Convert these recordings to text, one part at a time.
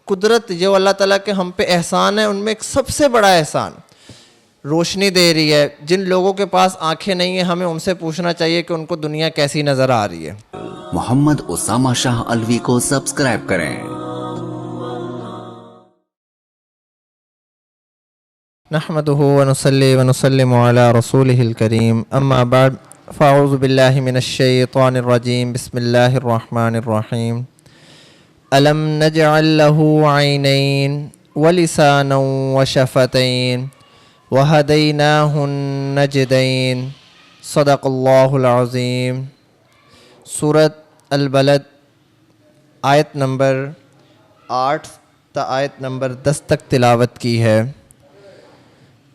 قدرت جو اللہ تعالیٰ کے ہم پہ احسان ہے ان میں ایک سب سے بڑا احسان روشنی دے رہی ہے. جن لوگوں کے پاس آنکھیں نہیں ہیں ہمیں ان سے پوچھنا چاہیے کہ ان کو دنیا کیسی نظر آ رہی ہے. محمد اسامہ شاہ الوی کو سبسکرائب کریں. نحمده ونصلي ونسلم على رسوله الكريم اما بعد فاعوذ بالله من الشيطان الرجيم بسم الله الرحمن الرحيم. ألم نجعل له عينين ولسانا وشفتين وهديناه النجدين صدق الله العظيم. سورۃ البلد آیت نمبر 8 تا آیت نمبر 10 تک تلاوت کی ہے.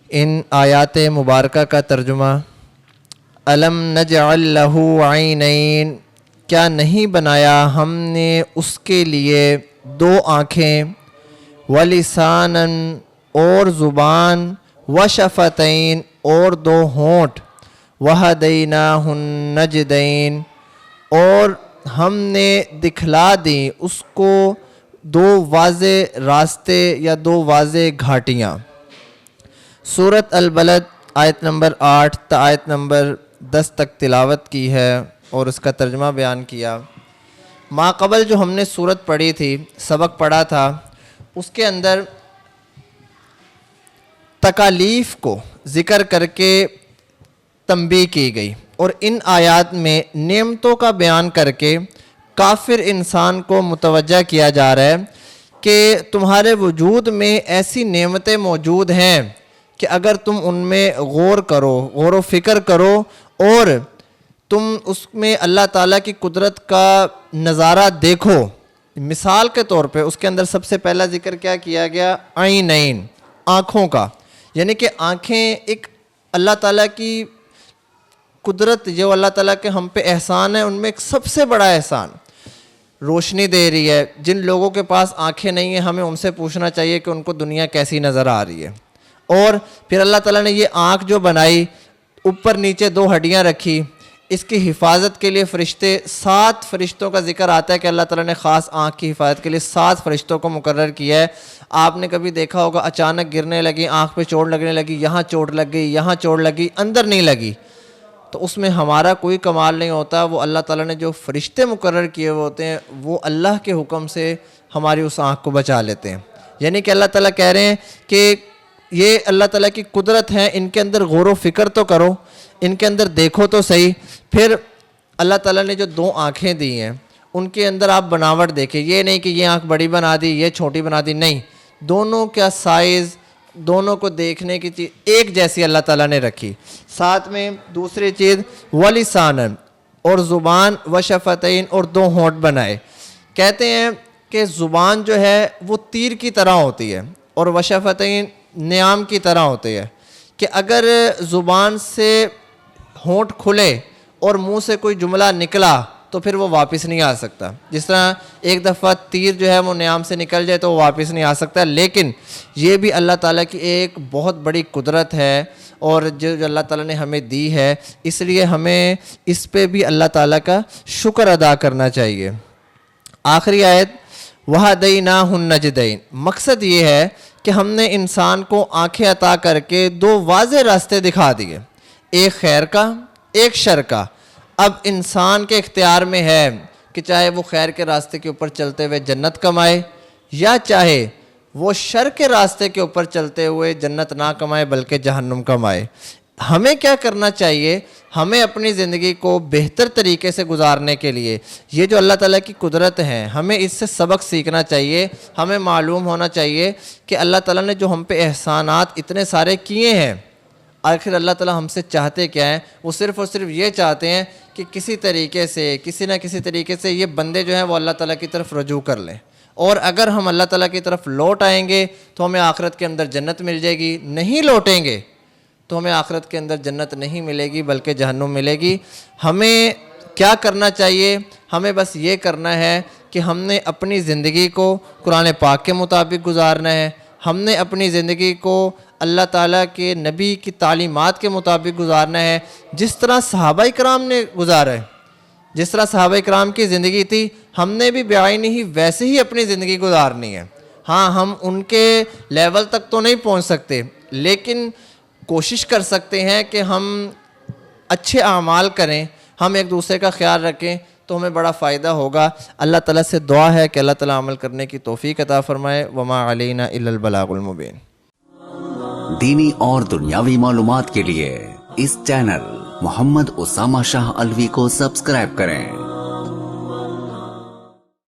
ان آیات مبارکہ کا ترجمہ الم نجعل لہ عینین، کیا نہیں بنایا ہم نے اس کے لیے دو آنکھیں، ولسانا اور زبان، وشفتین اور دو ہونٹ، وہدیناہ النجدین اور ہم نے دکھلا دی اس کو دو واضح راستے یا دو واضح گھاٹیاں. سورۃ البلد آیت نمبر 8 تا آیت نمبر 10 تک تلاوت کی ہے اور اس کا ترجمہ بیان کیا. ما قبل جو ہم نے سورت پڑھی تھی، سبق پڑھا تھا، اس کے اندر تکالیف کو ذکر کر کے تنبیہ کی گئی اور ان آیات میں نعمتوں کا بیان کر کے کافر انسان کو متوجہ کیا جا رہا ہے کہ تمہارے وجود میں ایسی نعمتیں موجود ہیں کہ اگر تم ان میں غور کرو، غور و فکر کرو اور تم اس میں اللہ تعالیٰ کی قدرت کا نظارہ دیکھو. مثال کے طور پہ اس کے اندر سب سے پہلا ذکر کیا گیا؟ عینین، آنکھوں کا. یعنی کہ آنکھیں ایک اللہ تعالیٰ کی قدرت جو اللہ تعالیٰ کے ہم پہ احسان ہے ان میں ایک سب سے بڑا احسان روشنی دے رہی ہے. جن لوگوں کے پاس آنکھیں نہیں ہیں ہمیں ان سے پوچھنا چاہیے کہ ان کو دنیا کیسی نظر آ رہی ہے. اور پھر اللہ تعالیٰ نے یہ آنکھ جو بنائی، اوپر نیچے دو ہڈیاں رکھی، اس کی حفاظت کے لیے فرشتے، 7 فرشتوں کا ذکر آتا ہے کہ اللہ تعالیٰ نے خاص آنکھ کی حفاظت کے لیے 7 فرشتوں کو مقرر کیا ہے. آپ نے کبھی دیکھا ہوگا اچانک گرنے لگی، آنکھ پہ چوٹ لگنے لگی، یہاں چوٹ لگ گئی، یہاں چوٹ لگی، اندر نہیں لگی، تو اس میں ہمارا کوئی کمال نہیں ہوتا. وہ اللہ تعالیٰ نے جو فرشتے مقرر کیے ہوئے ہوتے ہیں وہ اللہ کے حکم سے ہماری اس آنکھ کو بچا لیتے ہیں. یعنی کہ اللہ تعالیٰ کہہ رہے ہیں کہ یہ اللہ تعالیٰ کی قدرت ہے، ان کے اندر غور و فکر تو کرو، ان کے اندر دیکھو تو صحیح. پھر اللہ تعالیٰ نے جو 2 آنکھیں دی ہیں ان کے اندر آپ بناوٹ دیکھیں. یہ نہیں کہ یہ آنکھ بڑی بنا دی، یہ چھوٹی بنا دی، نہیں، دونوں کا سائز، دونوں کو دیکھنے کی چیز ایک جیسی اللہ تعالیٰ نے رکھی. ساتھ میں دوسری چیز ولسانا، اور زبان، وشفتین اور 2 ہونٹ بنائے. کہتے ہیں کہ زبان جو ہے وہ تیر کی طرح ہوتی ہے اور وشفتین نیام کی طرح ہوتی ہے کہ اگر زبان سے ہونٹ کھلے اور منہ سے کوئی جملہ نکلا تو پھر وہ واپس نہیں آ سکتا. جس طرح ایک دفعہ تیر جو ہے وہ نیام سے نکل جائے تو وہ واپس نہیں آ سکتا. لیکن یہ بھی اللہ تعالیٰ کی ایک بہت بڑی قدرت ہے اور جو اللہ تعالیٰ نے ہمیں دی ہے، اس لیے ہمیں اس پہ بھی اللہ تعالیٰ کا شکر ادا کرنا چاہیے. آخری آیت وَهَدَيْنَاهُ النَّجْدَيْنِ، مقصد یہ ہے کہ ہم نے انسان کو آنکھیں عطا کر کے 2 واضح راستے دکھا دیے، ایک خیر کا، ایک شر کا. اب انسان کے اختیار میں ہے کہ چاہے وہ خیر کے راستے کے اوپر چلتے ہوئے جنت کمائے یا چاہے وہ شر کے راستے کے اوپر چلتے ہوئے جنت نہ کمائے بلکہ جہنم کمائے. ہمیں کیا کرنا چاہیے؟ ہمیں اپنی زندگی کو بہتر طریقے سے گزارنے کے لیے یہ جو اللہ تعالیٰ کی قدرت ہے ہمیں اس سے سبق سیکھنا چاہیے. ہمیں معلوم ہونا چاہیے کہ اللہ تعالیٰ نے جو ہم پہ احسانات اتنے سارے کیے ہیں، آخر اللہ تعالیٰ ہم سے چاہتے کیا ہیں؟ وہ صرف اور صرف یہ چاہتے ہیں کہ کسی طریقے سے، کسی نہ کسی طریقے سے یہ بندے جو ہیں وہ اللہ تعالیٰ کی طرف رجوع کر لیں. اور اگر ہم اللہ تعالیٰ کی طرف لوٹ آئیں گے تو ہمیں آخرت کے اندر جنت مل جائے گی، نہیں لوٹیں گے تو ہمیں آخرت کے اندر جنت نہیں ملے گی بلکہ جہنم ملے گی. ہمیں کیا کرنا چاہیے؟ ہمیں بس یہ کرنا ہے کہ ہم نے اپنی زندگی کو قرآن پاک کے مطابق گزارنا ہے. ہم نے اپنی زندگی کو اللہ تعالیٰ کے نبی کی تعلیمات کے مطابق گزارنا ہے، جس طرح صحابہ کرام نے گزارا ہے. جس طرح صحابہ کرام کی زندگی تھی ہم نے بھی بعینی ہی ویسے ہی اپنی زندگی گزارنی ہے. ہاں ہم ان کے لیول تک تو نہیں پہنچ سکتے، لیکن کوشش کر سکتے ہیں کہ ہم اچھے اعمال کریں، ہم ایک دوسرے کا خیال رکھیں تو ہمیں بڑا فائدہ ہوگا۔ اللہ تعالیٰ سے دعا ہے کہ اللہ تعالیٰ عمل کرنے کی توفیق عطا فرمائے۔ وما علینا الا البلاغ المبین۔ دینی اور دنیاوی معلومات کے لیے اس چینل محمد اسامہ شاہ الوی کو سبسکرائب کریں۔